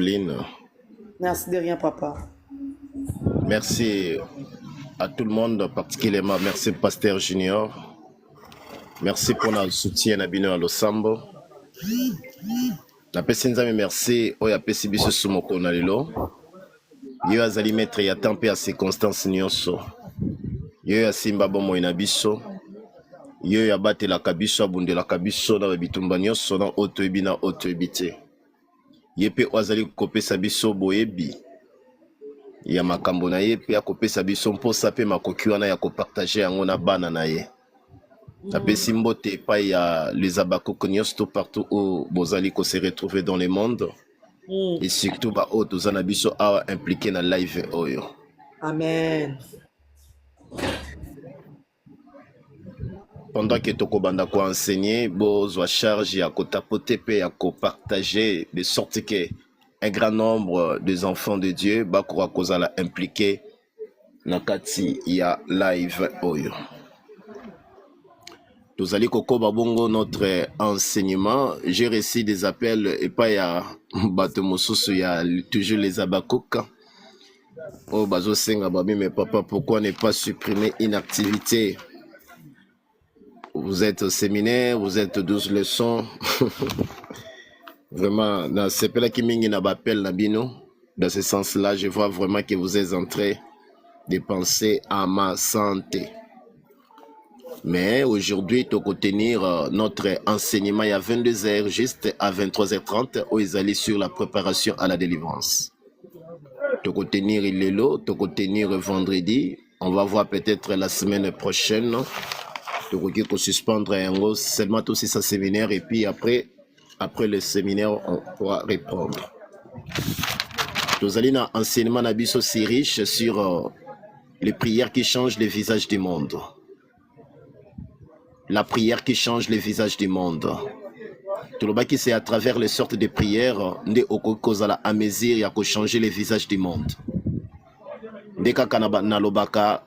Lynn. Merci de rien, papa. Merci à tout le monde, particulièrement merci Pasteur Junior. Merci pour notre soutien à Bino à Losambo. Na pesi nzambe merci oyo apesi biso sumoko na lelo. Yo azali maître ya temps pe ya circonstance nyonso. Yo asimba bomoi na biso. Yo abatelaka biso abundelaka biso na bitumba nyonso na oto ebi na oto ebi te. Ye pe azali kopesa biso boyebi ya makambo na ye pe akopesa biso mposa pe makoki wana ya kopartage yango na bana na ye. Napesi mbote epai ya les Abakouk nyonso partout où bozali ko se retrouver dans le monde. Et surtout ba oyo toza na biso awa impliqué na live oyo. Amen. Pendant que tokobanda ko enseigner, bozwa charge ya kotapote pe ya kopartager de sorte que un grand nombre des enfants de Dieu bakura kozala impliqué na kati ya live oyo. Nous allons kokoba bongo notre enseignement. J'ai reçu des appels et pas ya Batomosusu ya toujours les Abakouk. Oh bazo senga babi mais papa pourquoi ne pas supprimer une activité? Vous êtes au séminaire, vous êtes 12 leçons. Vraiment, dans ce pays qui mingi na bapel na bino, dans ce sens-là, je vois vraiment que vous êtes en train de penser à ma santé. Mais aujourd'hui, tu peux tenir notre enseignement à 22h, juste à 23h30, où ils allaient sur la préparation à la délivrance. Tu peux tenir Lélo, tu peux tenir vendredi. On va voir peut-être la semaine prochaine. Tu peux suspendre seulement tout ça séminaire et puis après le séminaire, on pourra répondre. Nous allons dans enseignement nabiso si riche sur les prières qui changent le visage du monde. La prière qui change le visage du monde. Tout le baki c'est à travers les sortes de prières nde okokozala à mesure ya ko changer le visage du monde. Ndeka kana na lobaka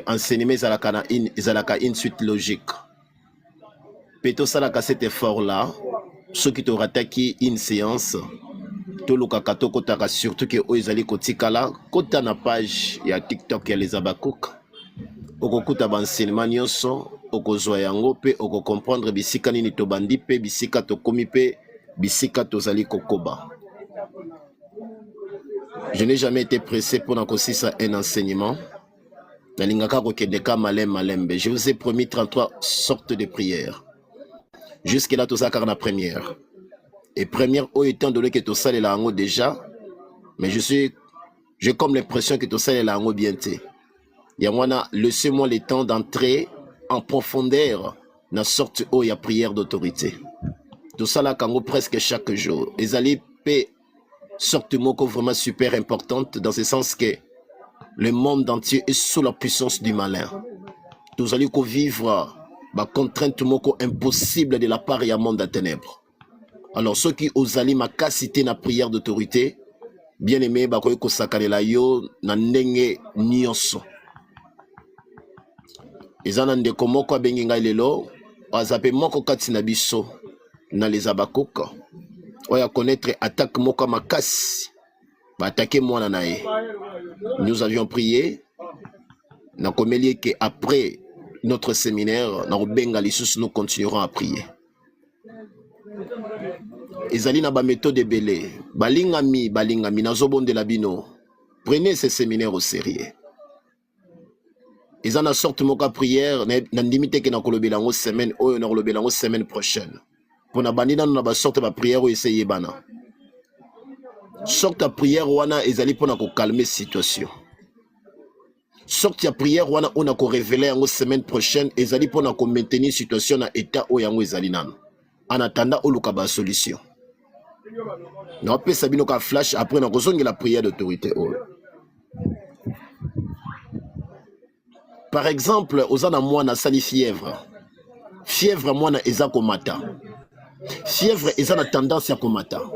enseignement ezalaka une suite logique. Peto salaka cet effort là, ceux qui t'aura attaqué une séance, to lokaka to kotaka surtout que oizali kotikala kota na page ya TikTok ya les Abakouk. Okokuta ba enseignement nyonso okozwa yango pe oko comprendre bisika nini to bandi pe bisika to komi pe bisika to zali kokoba. Je n'ai jamais été pressé pour n'accosir un enseignement. Je vous ai promis 33 sortes de prières. Jusque là, tout ça car la première. Et première, étant donné que tout ça est là déjà, mais j'ai comme l'impression que tout ça est là bien. Laissez-moi le temps d'entrer en profondeur dans la sorte où il y a prière d'autorité. Tout ça là, presque chaque jour. Les alliés sorte moko vraiment super importante dans ce sens que le monde entier est sous la puissance du malin. Nous allons vivre la contrainte moko impossible de la part du monde à ténèbres. Alors ceux qui osent aller ma cité na prière d'autorité, bien aimé bakoy ko sakanela yo na ndenge nyonso. Ezana ndeko moko abengi ngai lelo, azape moko kati na biso na les Abakouk. Oya connaître attaque moka makasi ba attaquer moi nae. Nous avions prié na komelie que après notre séminaire na benga lisusu nous continuerons à prier. Ezali na ba méthode belé balingami nazobonde la bino. Prenez ce séminaire au sérieux. Ils en a sorte moka prière na ndimite que na kolobela ngo semaine oyo na kolobela ngo semaine prochaine. Pour na bandina na ba sorte ba prière essayer bana. Sorte prière wana ezali pour na ko calmer situation. Sorte ya prière wana on a ko révéler en semaine prochaine ezali pour na ko maintenir situation na état o yango ezali nano. En attendant oluka ba solution. Na pe sabino ka flash après na ko zongi la prière d'autorité o. Par exemple, ozana mwana sali fièvre. Fièvre mwana eza komata. Fièvre est une tendance à combattre.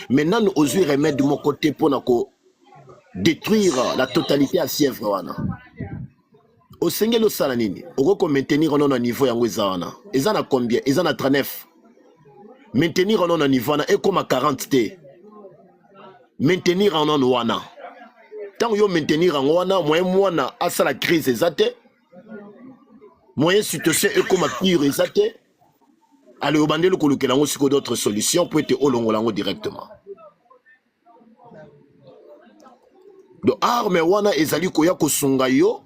Maintenant, nous osons remettre de mon côté pour détruire la totalité à fièvre. Au Seigneur, le salanini, on va maintenir un niveau en Wizana. Ils en a combien? Ils en a 39. Maintenir un niveau et comme à 40 T. maintenir en wana. Tant que vous maintenir en wana, moyen à ça la crise exacte. Moyen situation est comme pire exacte. Allez au bandel que l'on a d'autres solutions pour être au long directement. Donc arme wana ezali koya kosunga yo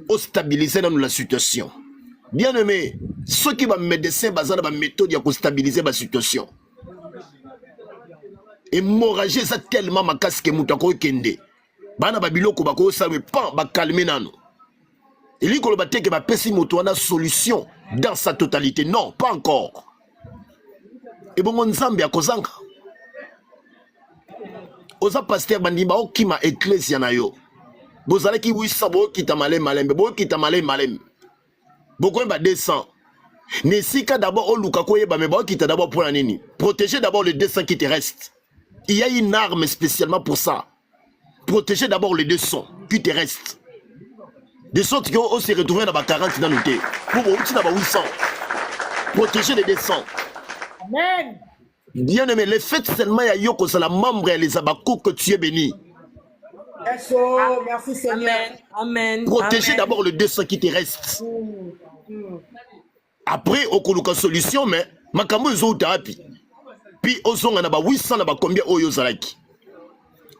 au stabiliser dans la situation. Bien aimé, ceux qui va médecin bazana ba méthode ya ko stabiliser la situation. Hémorragie ça tellement makasi que mutako kende. Bana babiloko bako sa me pan ba calmer nano. Il ko ba teke ba pesi moto wana solution dans sa totalité. Non, pas encore. Et bon nzambe akozanga. Oza pasteur bandimba okima ecclesia na yo. Bozala ki wisa bo kita malem malembe bo kita malem malem. Boko ba 200. Nesika d'abord o luka ko yeba me bo kita d'abord pour la nini. Protéger d'abord les 200 qui te restent. Il y a une arme spécialement pour ça. Protéger d'abord les 200 qui te restent. De sorte qu'on se retrouve dans 40 dans le thé. Pour vous, tu n'as 800. Protéger les 200. Amen. Bien aimé, le fait seulement à Yoko, c'est la membre et les abakous que tu es béni. Merci Seigneur. Amen. Protéger d'abord les 200 qui te restent. Après, au Koluka solution, mais Makambo est au thérapie. Puis, au son, on a 800, on a combien au Yozalaki.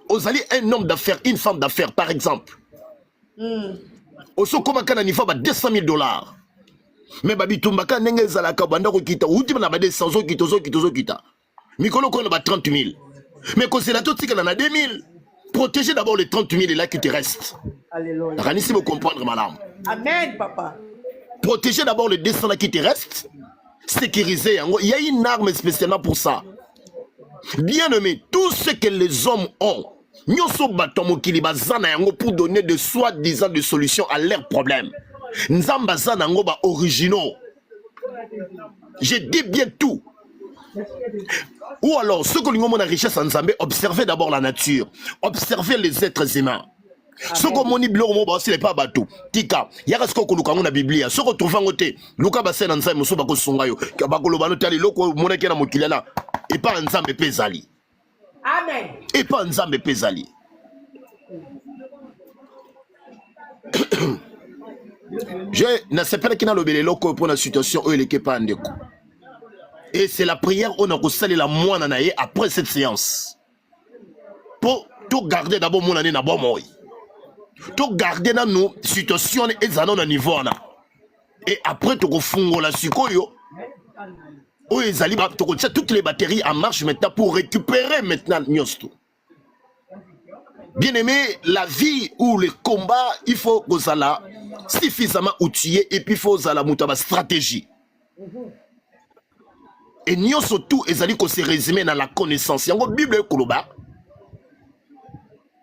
Aux alliés, un homme d'affaires, une femme d'affaires, par exemple. Au son, comme un niveau à $200,000. Mais babi tumbaka nenge zalaka banda ko kita uti na ba 200 kita mikolo ko na ba 30 000 mais quand c'est la tout tika na 2 000 protégez d'abord les 30 000 là qui te restent. Alléluia. Ranisi me comprendre madame. Amen papa. Protégez d'abord les 200 là qui te restent. Sécuriser il y a une arme spécialement pour ça. Bien aimé, tout ce que les hommes ont nyoso batomo kilibazana yango pour donner de soi-disant des solutions à leurs problèmes. Nzambaza nango ba originaux. Je dis bien tout. Ou alors, ceux qui ont la richesse en Nzambé, observez d'abord la nature. Observez les êtres humains. Ceux qui ont dit ce n'est pas bateau. Tika, il y a ce qu'on a dans la Bible. Ceux qui trouvent en côté, Luka Basen Nzambé, Mousso Bako Songayo, Kabako Lobano Tali, Loko Monakena Mokilana, et pas Nzambé Pezali. Amen. Et pas Nzambé Pezali. Je ne sais pas qui n'a le loko pour la situation où il est pas en déco. Et c'est la prière où on a salé la moine anaye après cette séance. Pour tout garder d'abord mon année na bon moi. Tout garder dans nos situations et zanon à niveau na. Et après tu refongo la sukoyo. Où ils allaient toutes les batteries en marche maintenant pour récupérer maintenant nyosto. Bien aimé, la vie ou le combat, il faut que ça là suffisamment outillé et puis il faut que ça la moutaba stratégie. Et nous surtout, ils allaient se résumer dans la connaissance. Il y a une Bible koloba.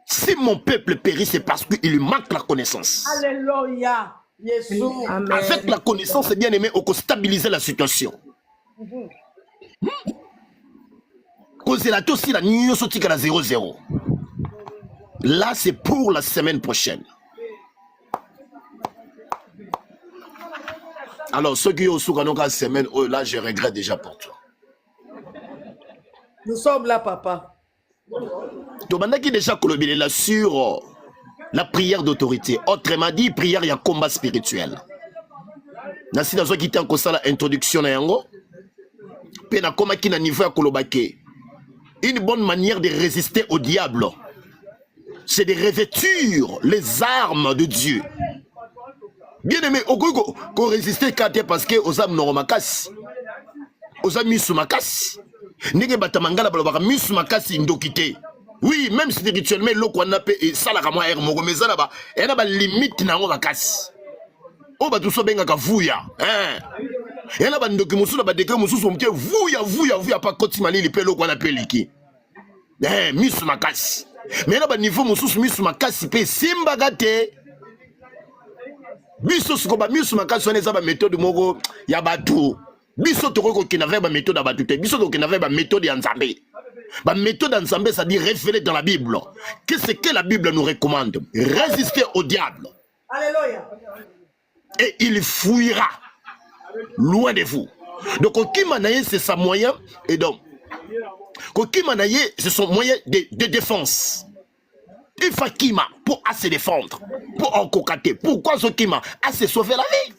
Si mon peuple périt, c'est parce qu'il manque la connaissance. Alléluia. Jésus. Amen. Avec la connaissance, bien aimé, on peut stabiliser la situation. Cause la aussi la nuit sorti à la 0-0. Là, c'est pour la semaine prochaine. Alors, ceux qui ont soukanon la semaine, oh, là, je regrette déjà pour toi. Nous sommes là, papa. Tu m'as dit déjà que le là sur la prière d'autorité. Autrement dit, prière, il y a combat spirituel. Nasi dans qui t'a encore ça l'introduction na yango. Pe na koma ki na niveau ya kolobake. Une bonne manière de résister au diable, c'est de revêtir les armes de Dieu. Bien aimé, qu'on résister parce que aux âmes normalement aux âmes misumakasi. Nege batamangala balobaka misumakasi ndokite. Oui, même spirituellement, l'eau a et ça la ramo air mogomeza là-bas. Et là, limite na ngo makasi. Oh ba tout so benga ka vuya. Et là, ndoki musu ba deke musu so mtie vuya pas kotimali li pelo kwa na peliki. Misumakasi. Mais là, niveau musu misumakasi pe simba gate. Biso sikoba misumakasi on ba méthode mogo ya batu. Biso toko ki n'avait pas méthode à batu te. Biso toko ki n'avait pas méthode ya nzambe. La méthode ensemble, ça dit révéler dans la Bible. Qu'est-ce que la Bible nous recommande? Résister au diable. Alléluia. Et il fuira loin de vous. Donc, c'est sa moyen. Et donc, Kokima naye, c'est son moyen de défense. Il faut Kima pour se défendre, pour en cocater. Pourquoi ce Kima a se sauver la vie?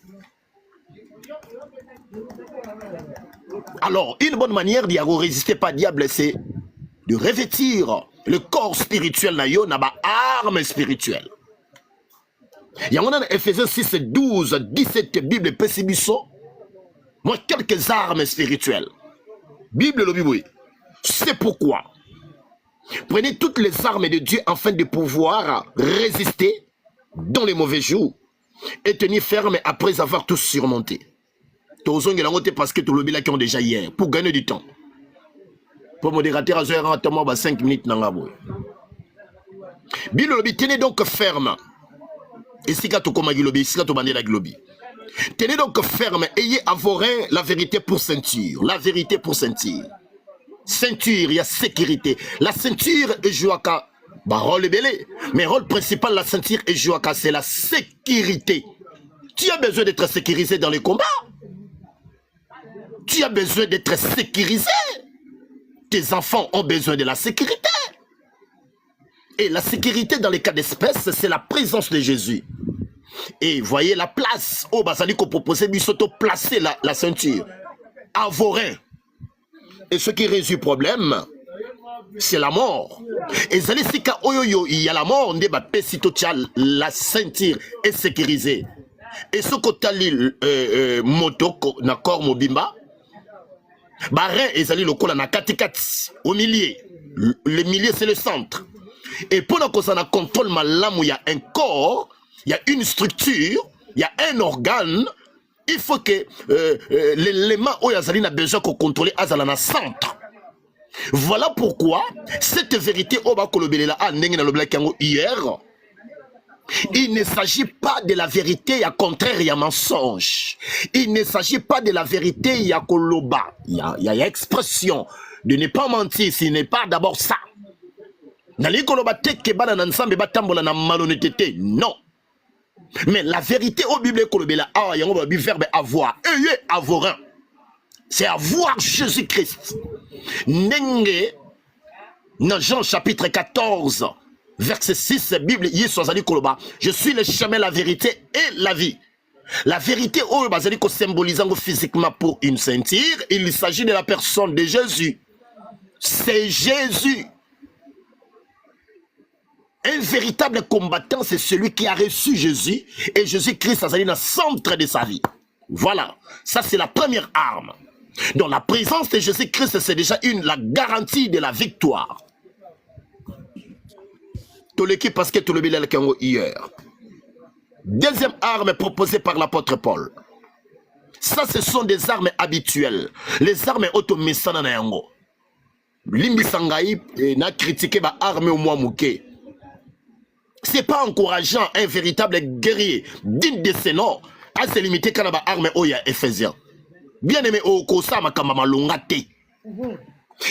Alors, une bonne manière d'y résister pas diable, c'est de revêtir le corps spirituel nayo na ba arme spirituelle. Il y a un Ephésiens 6, 12, 17 Bible Pessibiso. Moi, quelques armes spirituelles. Bible le Bible. C'est pourquoi. Prenez toutes les armes de Dieu afin de pouvoir résister dans les mauvais jours et tenir ferme après avoir tout surmonté. Parce que tout le monde qui ont déjà hier pour gagner du temps. Pour modérateur, je vais 5 minutes. Bible le tenez donc ferme. Et si tu tenez donc ferme, ayez à vos reins la vérité pour ceinture. La vérité pour ceinture. Ceinture, il y a sécurité. La ceinture est jouaka. Bah, rôle belé. Mais rôle principal, la ceinture est jouaka, c'est la sécurité. Tu as besoin d'être sécurisé dans les combats. Tu as besoin d'être sécurisé. Tes enfants ont besoin de la sécurité. Et la sécurité dans les cas d'espèce, c'est la présence de Jésus. Et voyez la place. Oh, bah, ça dit qu'on proposait Bissoto placer la ceinture à vos reins. Et ce qui résout le problème, c'est la mort. Et ça dit il y a la mort, on dit la ceinture est sécurisée. Et ce que moto na corps mobimba, bah rein et ça dit le col na katikati au milieu. Le milieu c'est le centre. Et pendant que ça na contrôle malam où il y a un corps, il y a une structure, il y a un organe, il faut que l'élément où Yazali a besoin qu'on contrôle Azalana centre. Voilà pourquoi cette vérité hier, il ne s'agit pas de la vérité, il y a contraire, il y a mensonge. Il ne s'agit pas de la vérité, il y a koloba, il y a expression de ne pas mentir, ce n'est pas d'abord ça. Non. Mais la vérité au Bible, il y a un verbe avoir. Ayez à vos reins. C'est avoir Jésus-Christ. Nenge, dans Jean chapitre 14, verset 6, Bible, je suis le chemin, la vérité et la vie. La vérité, symbolisant physiquement pour une ceinture, il s'agit de la personne de Jésus. C'est Jésus. Un véritable combattant, c'est celui qui a reçu Jésus et Jésus-Christ a dans le centre de sa vie. Voilà, ça c'est la première arme. Donc la présence de Jésus-Christ, c'est déjà la garantie de la victoire. Tout l'équipe parce que tout le bilal hier. Deuxième arme proposée par l'apôtre Paul. Ça, ce sont des armes habituelles. Les armes auto-messana na yango. Limbi sangai na critiqué ba arme au moins mouké. C'est pas encourageant un véritable guerrier digne de ses noms à se limiter quand la arme oya Ephésiens. Bien aimé au kosa makamama longate.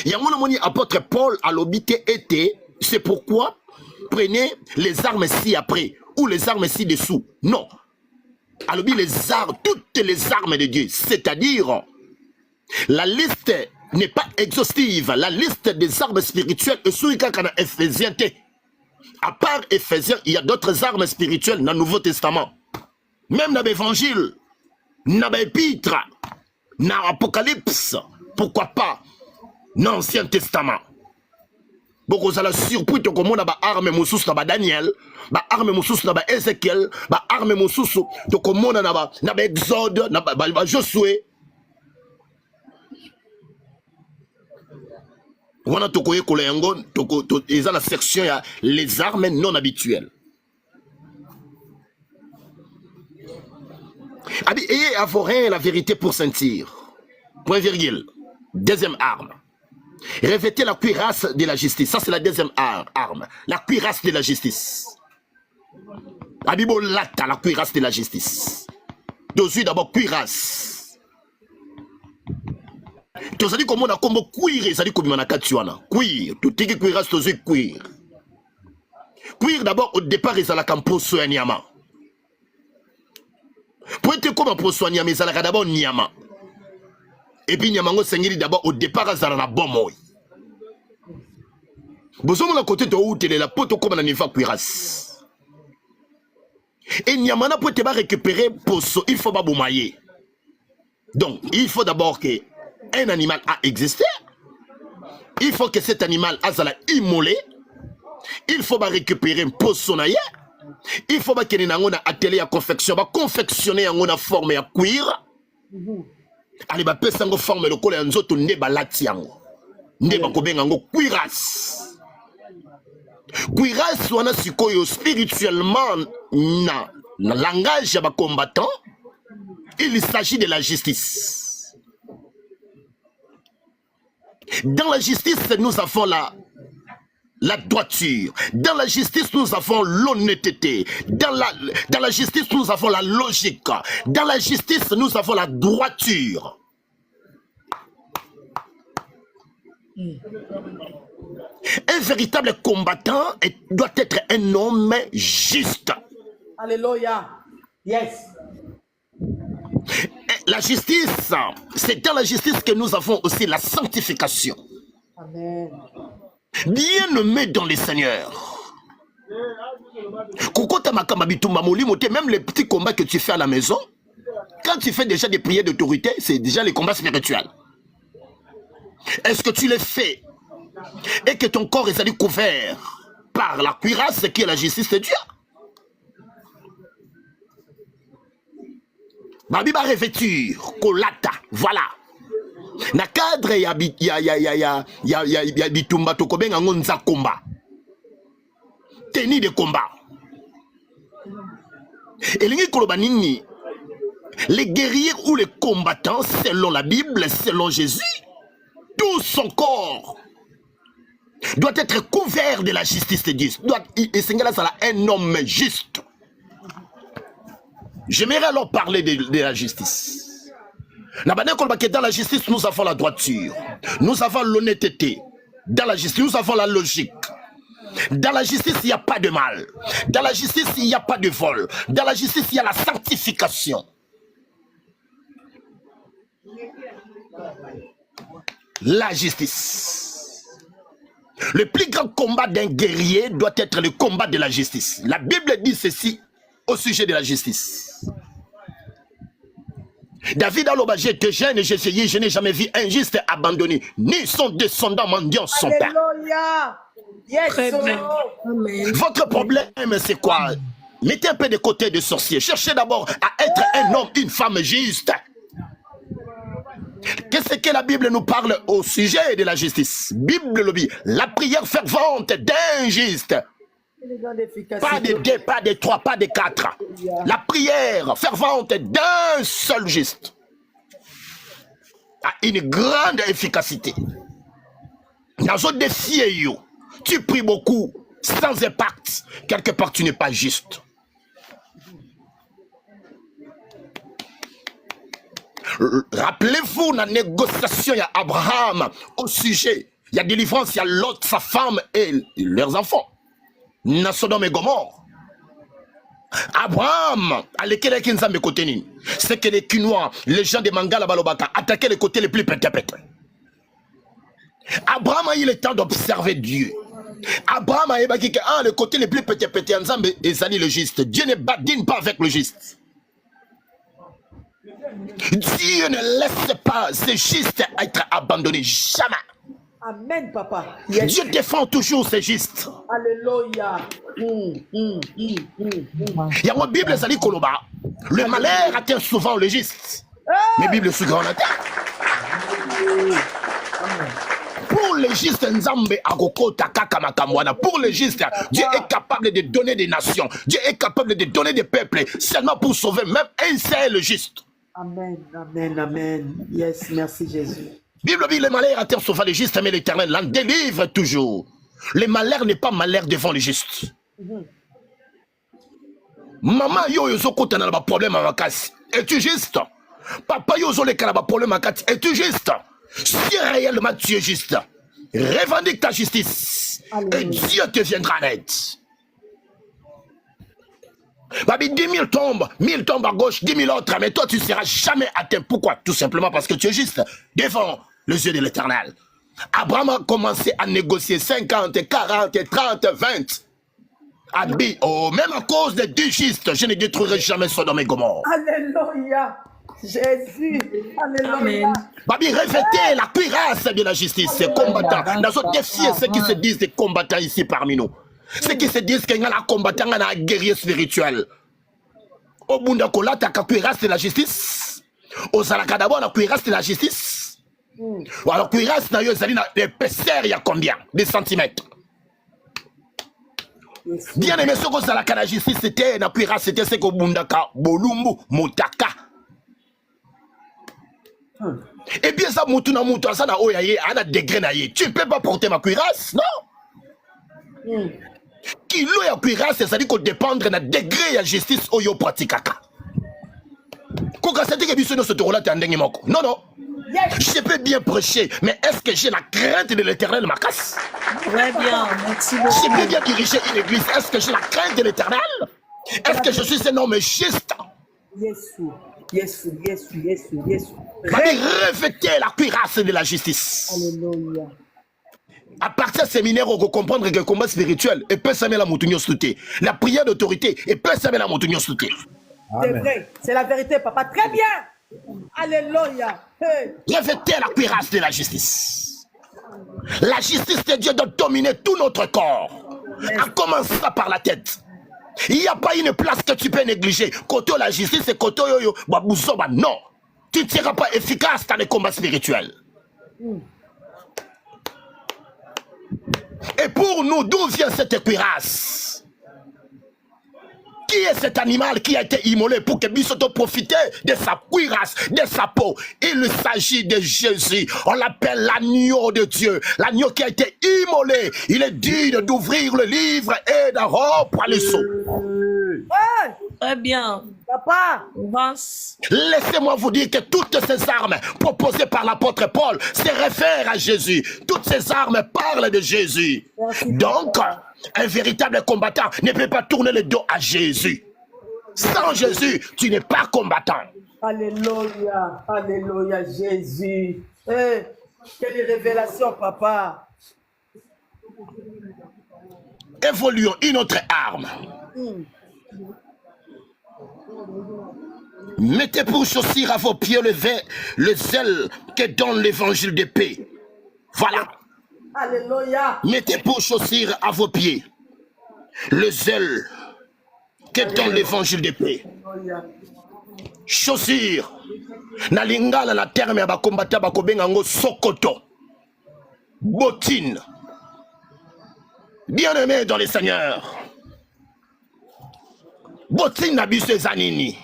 Yango moni apôtre Paul a l'obité été, c'est pourquoi prenez les armes ci après ou les armes ci dessous. Non. Alors les armes, toutes les armes de Dieu, c'est-à-dire la liste n'est pas exhaustive. La liste des armes spirituelles est sur Ephésiens. À part Ephésiens, il y a d'autres armes spirituelles dans le Nouveau Testament. Même dans l'Évangile, dans l'Épître, dans l'Apocalypse, pourquoi pas dans l'Ancien Testament. Beaucoup ça la surpris to comme on a arme moussous na Daniel, ba arme moussous na Ézéchiel, ba arme moussous to comme on a na Exode, na Josué. On a tokoye kolengo toko ils ont la section ya les armes non habituelles. Ayez à vos reins la vérité pour sentir. Point virgule. Deuxième arme. Revêtez la cuirasse de la justice. Ça c'est la deuxième arme. La cuirasse de la justice. Abibo lata la cuirasse de la justice. Dosu d'abord cuirasse. Tu as dit comment on a comme cuir, ça dit comme on a katuana. Cuir, tout est qui cuirasse dosu cuir. Cuir d'abord au départ ils ont la campo soignama. Pour être comme pour soigner mais ça la d'abord niama. Et puis niamango sengiri d'abord au départ ils ont la bon moi. Besoin de côté de où tu es la pote comme un niveau cuirasse. Et Niamana pour te récupérer poso, il faut pas boumailler. Donc, il faut d'abord que un animal a existé. Il faut que cet animal a immolé. Il faut récupérer un poso naïe. Il faut que nous ayons un atelier à confection, confectionner en forme à cuir. Allez, bah, pèse en forme de colle et en zoto neba latiango. Neba kobengango cuirasse. Cuirasse, on a sikoyo spirituellement, na langage à combattant, il s'agit de la justice. Dans la justice, nous avons la droiture. Dans la justice, nous avons l'honnêteté. Dans la justice, nous avons la logique. Dans la justice, nous avons la droiture. Un véritable combattant doit être un homme juste. Alléluia. Yes. La justice, c'est dans la justice que nous avons aussi la sanctification. Amen. Bien-aimé dans les seigneurs. Même les petits combats que tu fais à la maison, quand tu fais déjà des prières d'autorité, c'est déjà les combats spirituels. Est-ce que tu les fais et que ton corps est allé couvert par la cuirasse qui est la justice de Dieu? Babiba revêture, kolata, voilà. Na cadre ya bitumba tokobenga ngonza combat. Tenue de combat. Et les guerriers ou les combattants, selon la Bible, selon Jésus, tout son corps doit être couvert de la justice de Dieu. Et Seigneur, ça un homme juste. J'aimerais alors parler de la justice. Dans la justice, nous avons la droiture. Nous avons l'honnêteté. Dans la justice, nous avons la logique. Dans la justice, il n'y a pas de mal. Dans la justice, il n'y a pas de vol. Dans la justice, il y a la sanctification. La justice. Le plus grand combat d'un guerrier doit être le combat de la justice. La Bible dit ceci au sujet de la justice. David Aloba, j'étais jeune et j'ai essayé, je n'ai jamais vu un juste abandonné, ni son descendant mendiant son père. Alléluia. Yes. Amen. Votre problème, c'est quoi? Mettez un peu de côté de sorcier. Cherchez d'abord à être un homme, une femme juste. Qu'est-ce que la Bible nous parle au sujet de la justice? Bible le dit, la prière fervente d'un juste. Pas de 2, pas de 3, pas de 4. La prière fervente d'un seul juste a une grande efficacité. Dans un défi, tu pries beaucoup sans impact. Quelque part, tu n'es pas juste. Rappelez-vous la négociation, il y a Abraham au sujet. Il y a délivrance, il y a Lot, sa femme et leurs enfants. Na Sodome et Gomorre. Abraham, c'est que les Kinois, les gens de Mangala Balobaka, attaquaient les côtés les plus pété-pété. Abraham a eu le temps d'observer Dieu. Abraham a eu le côté les plus pété-pété ensemble et Zali le juste. Dieu ne badine pas avec le juste. Dieu ne laisse pas ce juste être abandonné. Jamais. Amen, papa. Yes. Dieu défend toujours ses justes. Alléluia. Il y a une Bible, Koloba. Le malheur atteint souvent le juste. Mais Bible sous grand attaque. Pour les justes, pour les justes, Dieu est capable de donner des nations. Dieu est capable de donner des peuples seulement pour sauver même un seul juste. Amen, amen, amen. Yes, merci Jésus. Bible dit, le malheur atteint souvent les justes, mais l'Éternel l'en délivre toujours. Le malheur n'est pas malheur devant les justes. Maman, yo yo kota na ba problème à makasi. Es-tu juste? Papa yo zo le kala ba problème à makasi. Es-tu juste? Si réellement tu es juste, revendique ta justice. Alléluia. Et Dieu te viendra en aide. Babi, 10 000 tombent, 1000 tombent à gauche, 10 000 autres, mais toi tu ne seras jamais atteint. Pourquoi? Tout simplement parce que tu es juste devant les yeux de l'Éternel. Abraham a commencé à négocier 50, 40, 30, 20. Oh, même à cause des deux justes, je ne détruirai jamais Sodome et Gomorrhe. Alléluia. Jésus. Alléluia. Babi, revêtez la cuirasse de la justice, ces combattants. Dans un défi, ceux qui se disent des combattants ici parmi nous. Ceux qui se disent qu'il y a un combattant, il y a un guerrier spirituel. Au bout d'un coup, là, tu as la cuirasse de la justice. Au Zalaka d'abord, la cuirasse de la justice. Alors, la cuirasse, l'épaisseur, il y a combien? Des centimètres. Bien aimé, ce que Zalaka la justice, c'était la cuirasse, c'était ce que Bundaka, Bolumbu, Mutaka. Et bien ça, Moutuna Moutou, ça n'a oyaye, à la degré naïe. Tu ne peux pas porter ma cuirasse, non? Kilo ya cuirasse, c'est-à-dire qu'on dépendre de degré de justice oyo pratikaka. Koka c'est que biso no se tourne là t'endengi moko. Non non. Je peux bien prêcher, mais est-ce que j'ai la crainte de l'Éternel ma casse? Très bien, merci beaucoup. Je peux bien diriger une église, est-ce que j'ai la crainte de l'Éternel? Est-ce que je suis un homme juste? Yes. Revêtez la cuirasse de la justice. Alléluia. À partir de séminaire, on peut comprendre que le combat spirituel et peut s'amener la montagne sauter. La prière d'autorité et peut s'amener la montagne sauter. C'est vrai, c'est la vérité, papa. Très bien. Alléluia. Hey. Revêtez la cuirasse de la justice. La justice de Dieu doit dominer tout notre corps. En commençant par la tête. Il n'y a pas une place que tu peux négliger. Côté la justice et côté yo babouzoba. Non. Tu ne seras pas efficace dans les combats spirituels. Et pour nous, d'où vient cette cuirasse? Qui est cet animal qui a été immolé pour que Bissoto profite de sa cuirasse, de sa peau? Il s'agit de Jésus. On l'appelle l'agneau de Dieu. L'agneau qui a été immolé. Il est digne d'ouvrir le livre et d'en rompre les sceaux. Ouais. Très bien. Papa. Laissez-moi vous dire que toutes ces armes proposées par l'apôtre Paul se réfèrent à Jésus. Toutes ces armes parlent de Jésus. Donc, un véritable combattant ne peut pas tourner le dos à Jésus. Sans Jésus, tu n'es pas combattant. Alléluia. Alléluia, Jésus. Hey, quelle révélation, papa. Évoluons une autre arme. Mettez pour chaussure à vos pieds le zèle que donne l'évangile de paix. Voilà. Alléluia. Mettez pour chaussure à vos pieds le zèle que donne l'évangile de paix. Chaussure. Na lingala na terme ya bakombata bakobenga ngo sokoto. Bottine. Bien-aimé dans les seigneurs. Bottine nabiso ezanini.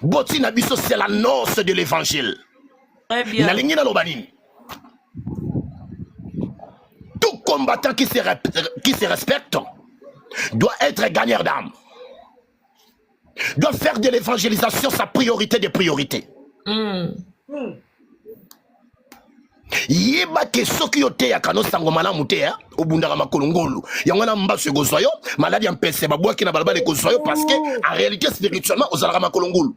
Bottine nabiso c'est la noce de l'évangile. Très bien. Na lingina lobanini. Tout combattant qui se respecte doit être gagneur d'âme. Doit faire de l'évangélisation sa priorité des priorités. Yeba ke soki yo te ya kano sango malamu te ya obundaka makolo ngolu yango na mbaso ekozwa yo maladi ya mpese babwaki na balabala ekozwa yo parce que en réalité spirituellement ozalaka makolo ngolu.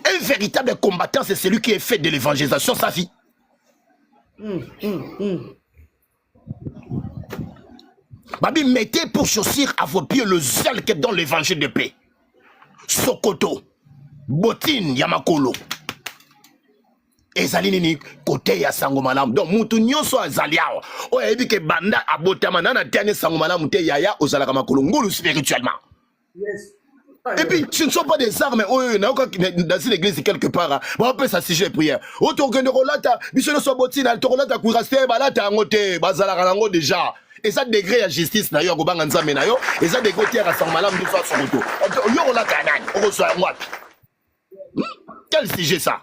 Un véritable combattant, c'est celui qui est fait de l'évangélisation sa vie. Babi, mettez pour chaussure à vos pieds le zèle qui est dans l'évangile de paix. Sokoto, Bottine, Yamakolo. Ezali nini côté ya sango malamu. Donc mutu nyonso azali awa. O yebi ke banda abotama na tane sango malamu te yaya ozalaka makolo ngulu spirituellement. Yes. Et puis, ce ne sont pas des armes, dans une église quelque part, on peut s'assiger prière. Autour de Rolata, Bissolo Sobotine, Altorolata, Kouraste, Balata, Angote, Bazalarango déjà. Et ça degré à justice, d'ailleurs, au Banganza Menayo, et ça degré à Sangmalam, du soir sur le tour. On l'a canane, on reçoit un mois. Quel sujet ça?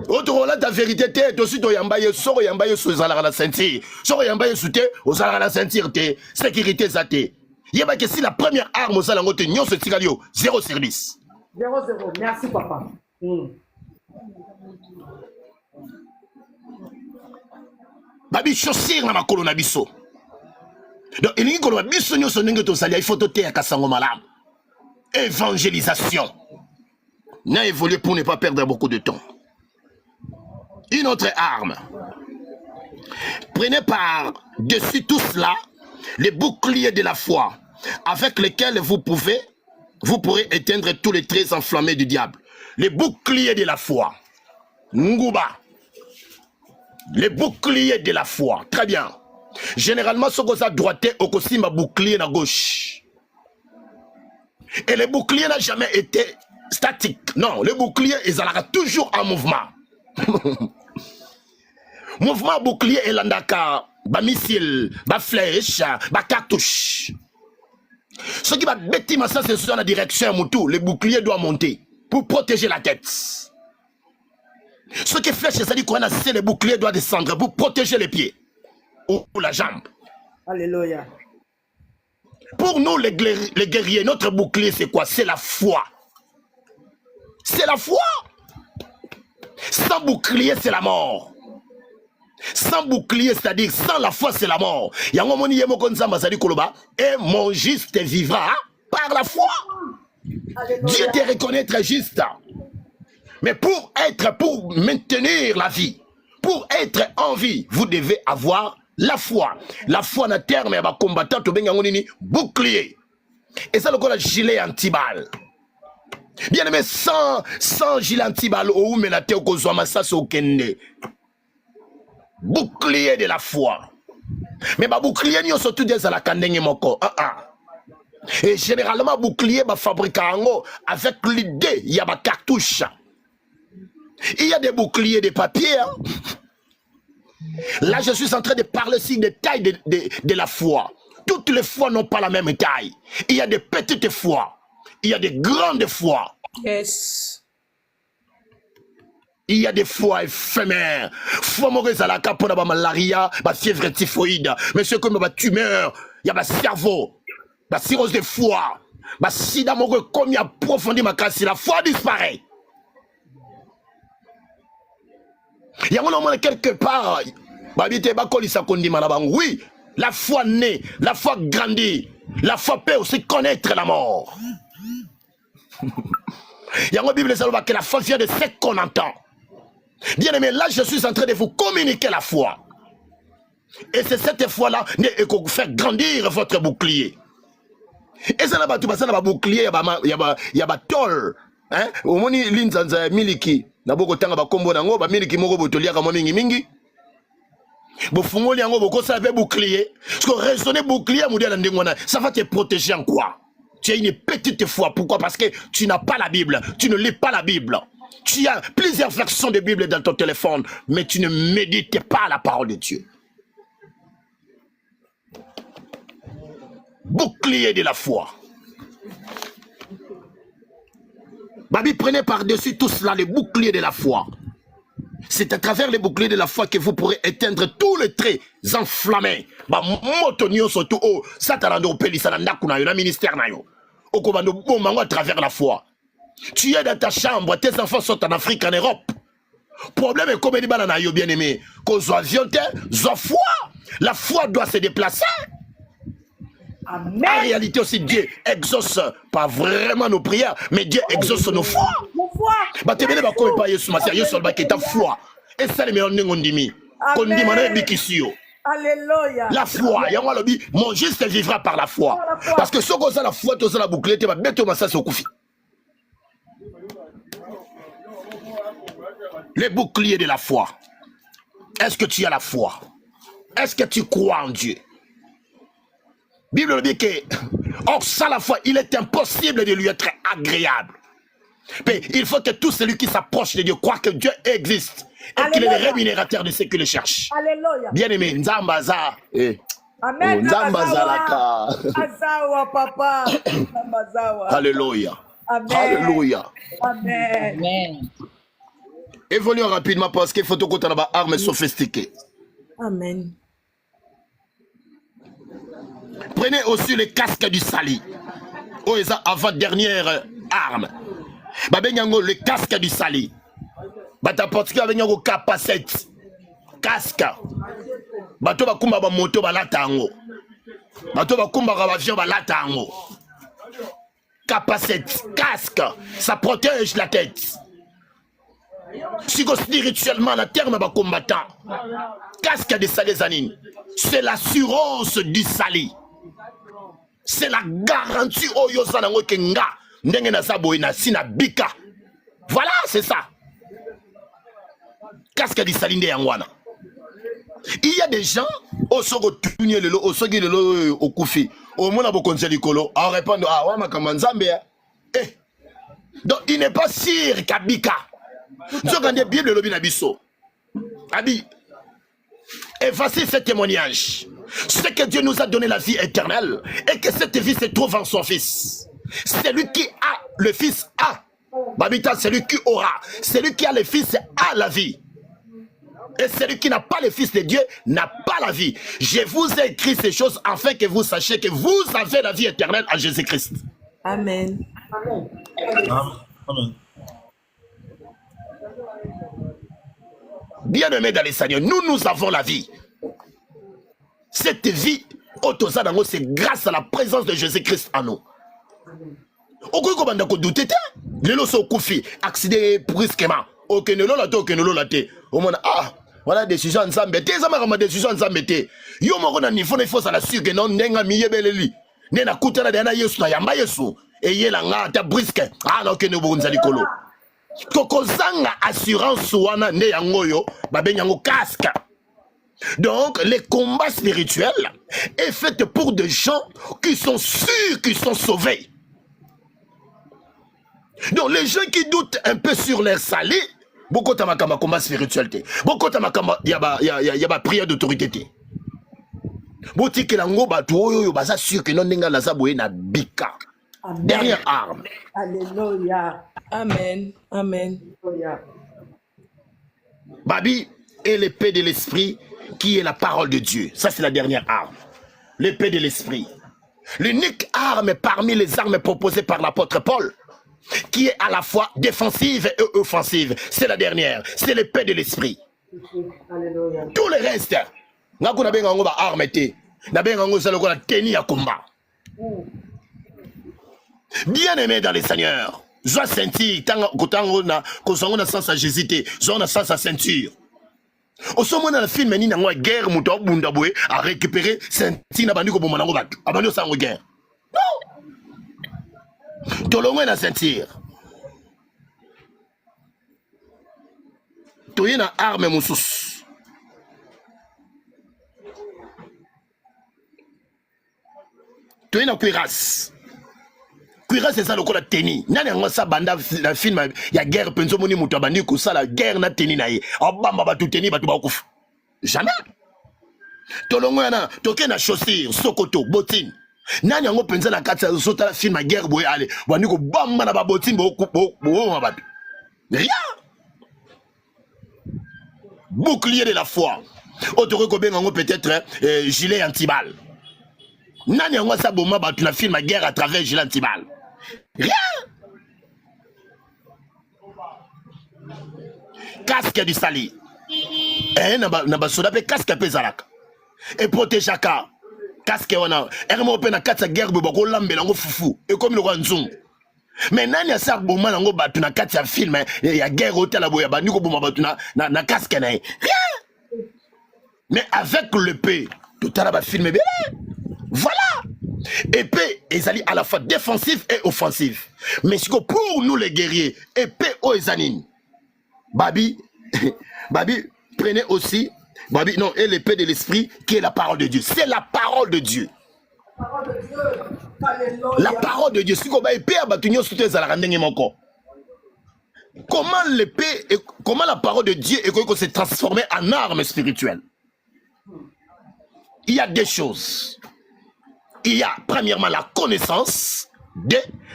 Autour de la vérité, tu aussi, tu yambaye, soro yambaye sous la ceinture. Soro yambaye sous te, aux la ceinture, te, sécurité, ça te. Yeba que si la première arme aux alangote nyon se tigalio 0 sur 10. 0-0. Merci papa. Babi chaussure na makolo na biso. Donc il y a biso nyon so ndenge to salia il faut te ya kasango malam. Évangélisation. n'a évolué pour ne pas perdre beaucoup de temps. Une autre arme. Prenez par-dessus tout cela les boucliers de la foi avec lesquels vous pourrez éteindre tous les traits enflammés du diable. Les boucliers de la foi. Ngouba. Les boucliers de la foi. Très bien. Généralement, ce qu'on a droité au costume bouclier à gauche. Et le bouclier n'a jamais été statique. Non, le bouclier, il sera toujours en mouvement. Mouvement bouclier et l'andaka, ba missile, ba flèche, ba cartouche. Ce qui va bâtir ça, c'est sur la direction Moutou. Le bouclier doit monter pour protéger la tête. Ce qui flèche, ça dit qu'on a assez, le bouclier doit descendre pour protéger les pieds ou la jambe. Alléluia. Pour nous, les guerriers, notre bouclier, c'est quoi? C'est la foi. C'est la foi. Sans bouclier, c'est la mort. Sans bouclier, c'est-à-dire sans la foi, c'est la mort. Et mon juste vivra par la foi. Alléluia. Dieu te reconnaître juste. Mais pour maintenir la vie, pour être en vie, vous devez avoir la foi. La foi na terme ya ba combattant to benga ngonini bouclier. Et ça le quoi la gilet anti-balle. Bien aimé, sans gilet anti-balle ou menate au kozoma ça c'est okende. Bouclier de la foi. Mais ba bouclier ni surtout des à la kandenge moko. Et généralement bouclier ba fabriquer avec l'idée il y a ba cartouche. Il y a des boucliers de papier. Hein? Là, je suis en train de parler aussi des tailles de la foi. Toutes les foi n'ont pas la même taille. Il y a des petites foi. Il y a des grandes foi. Yes. Il y a des foi éphémères. Foi mauvaise à la cape pour la malaria, la fièvre typhoïde. Mais c'est comme la tumeur, il y a le cerveau, la cirrhose de foie, la sida mauvaise comme il y a approfondi ma casse, la foi disparaît. Il y a un quelque part, oui, la foi naît, la foi grandit, la foi peut aussi connaître la mort. Il y a une Bible que la foi vient de ce qu'on entend. Bien aimé, là je suis en train de vous communiquer la foi. Et c'est cette foi-là qui va faire grandir votre bouclier. Et ça, là, tu vas un bouclier, il y a tol. Hein? Au moins, l'inzanza miliki. Naboko tanga ba kombo nango ba miliki moko botolia ka mingi mingi. Bo fungoli yango boko ça avec bouclier. Parce que raisonner bouclier modèle ndengona, ça va te protéger en quoi? Tu as une petite foi. Pourquoi? Parce que tu n'as pas la Bible. Tu ne lis pas la Bible. Tu as plusieurs versions de Bible dans ton téléphone, mais tu ne médites pas la parole de Dieu. Bouclier de la foi. Babi, prenez par-dessus tout cela les boucliers de la foi. C'est à travers les boucliers de la foi que vous pourrez éteindre tous les traits enflammés. Ba motonio surtout oh satarando pelisa na kuna yo na ministère na yo. Okobando bomango à travers la foi. Tu es dans ta chambre, tes enfants sont en Afrique, en Europe. Problème est comme dit banana yo bien aimé, qu'on soit avion soit foi. La foi doit se déplacer. Amen. En réalité aussi, Dieu exauce pas vraiment nos prières, mais Dieu exauce nos foi. Mon foi. Bah tu viens pas comme pas Yesu Masia, Yesu alba qui ta foi. Et ça les meilleurs n'engondimi. Qu'on dit mané bikisio. Alléluia. La foi, il y a un lobby, mon juste vivra par la foi. Parce que ce qu'on a la foi, tout ça la bouclier, tu vas mettre au ça au koufi. Les boucliers de la foi. Est-ce que tu as la foi? Est-ce que tu crois en Dieu? Bible dit que, or sans la foi, il est impossible de lui être agréable. Mais il faut que tout celui qui s'approche de Dieu croit que Dieu existe et qu'il est le rémunérateur de ceux qui le cherchent. Alléluia. Bien aimé, Nzambaza. Amen. Nzambazalaka. Azawa, papa. Nzambazawa. Alléluia. Amen. Alléluia. Amen. Amen. Évoluons rapidement parce qu'il faut que tu aies des armes sophistiquées. Amen. Prenez aussi le casque du sali. Oh, et ça, avant-dernière arme. Babenyango, le casque du sali. Bataportiki avec un capacité. Casque. Bato bakumba ba moto balata ngo. Bato bakumba ba avion balata ngo. capacette, casque, ça protège la tête. Psycho-spirituellement, la terme va combattant. Casque de Salezanine, c'est l'assurance du sali. C'est la garantie Oyo Sanango Kenga. Ndenge na sabo na sina bika. Voilà, c'est ça. Casque de Salinde Yangwana. Il y a des gens au sogo tunye lelo au sogi lelo au koufi au mona bo conseil likolo en répondre ah wa makamanzambe eh donc il n'est pas sûr kabika nzokande bible lobi na biso abi effacez ce témoignage c'est que Dieu nous a donné la vie éternelle et que cette vie se trouve en son fils. Celui qui a le fils a babita, celui qui aura, celui qui a le fils a la vie. Et celui qui n'a pas le Fils de Dieu n'a pas la vie. Je vous ai écrit ces choses afin que vous sachiez que vous avez la vie éternelle en Jésus-Christ. Amen. Amen. Bien-aimés dans les Seigneurs, nous avons la vie. Cette vie, c'est grâce à la présence de Jésus-Christ en nous. Voilà décision ensemble. Ma décision ensemble. Yo moko na niveau na faut ça la sûr que non ndenga miyebeleli. Ne na kutana de na Yesu na yamba Yesu. Et yela nga ta brisque. Ah non que ne bonza likolo. Kokozanga assurance wana ne yangoyo babenyango casque. Donc les combats spirituels est fait pour des gens qui sont sûrs qu'ils sont sauvés. Donc les gens qui doutent un peu sur leur salut, beaucoup de combat spirituel, beaucoup de y a prière d'autorité. Boti que lango batu yo basa sûr que non nenga la saboye na bika. Dernière arme. Alléluia. Amen. Amen. Alléluia. Babi est l'épée de l'esprit qui est la parole de Dieu. Ça c'est la dernière arme. L'épée de l'esprit. L'unique arme parmi les armes proposées par l'apôtre Paul, qui est à la fois défensive et offensive. C'est la dernière. C'est l'épée de l'esprit. Alléluia. Tout le reste, ngaku na benga ngo ba arme te. Na benga ngo sala ko la tenir à combat. Bien-aimé dans les seigneurs, joie sentir tango na kozongo na sens à Jésus te, zo na sens à ceinture. Au sommet dans le film ni na ngo guerre muto bunda boy a récupérer ceinture na bandiko bomana ngo batu. Abandi sango guerre. Non. Tolongo na ceinture. Toye na arme mususu. Toye na cuirasse. Cuirasse c'est ça le la tenue. Nani ngo sa banda la film ya guerre penzo moni muto bandi ko sala guerre na tenue na ye. Obamba batu tenue batu ba kufa. Jamais. Tolongo na toke na chaussure, sokoto, bottine. Nani ngo penza na kati ya sota la film ya guerre boy ale. Bandi ko bamba na ba bottine bo batu. Rien. Bouclier de la foi. Autour ko benga ngo peut-être gilet anti-balle. Nani ngo sa boma batu na film ya guerre à travers gilet anti-balle. Rien. Casque du sali. Na soda pe casque pe zalaka. Et protégaka. Casque wana. Ermo pe na kati ya guerre bo ko lambela ngo fufu. Et comme le nzungu. Mais nani asa boma ngo batu na kati ya film ya guerre hôtel boya bandi ko boma batu na casque na. Rien. Mais avec l'épée, tout à l'heure film bien. Voilà. Épée ezali à la fois défensive et offensive. Mais pour nous les guerriers, épée o ezanine. Babi, prenez aussi, Babi, non, et l'épée de l'esprit qui est la parole de Dieu. C'est la parole de Dieu. La parole de Dieu. Comment l'épée, comment la parole de Dieu s'est transformée en arme spirituelle? Il y a deux choses. Il y a premièrement la connaissance,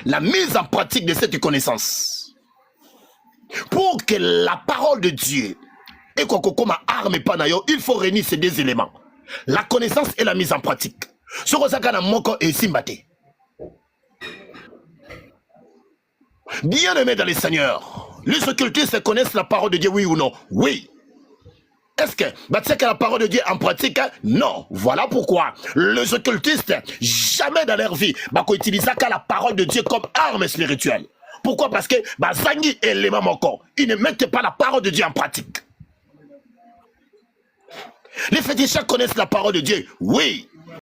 la mise en pratique de cette connaissance. Pour que la parole de Dieu et comme arme panayo, il faut réunir ces deux éléments. La connaissance et la mise en pratique. Ce que ça kana moko et simbate. Bien aimé dans les seigneurs, les occultistes connaissent la parole de Dieu, oui ou non? Oui. Est-ce que que la parole de Dieu en pratique? Non. Voilà pourquoi les occultistes, jamais dans leur vie, utilisent la parole de Dieu comme arme spirituelle. Pourquoi? Parce que Zangi et les mamans, ils ne mettent pas la parole de Dieu en pratique. Les fétichistes connaissent la parole de Dieu, oui.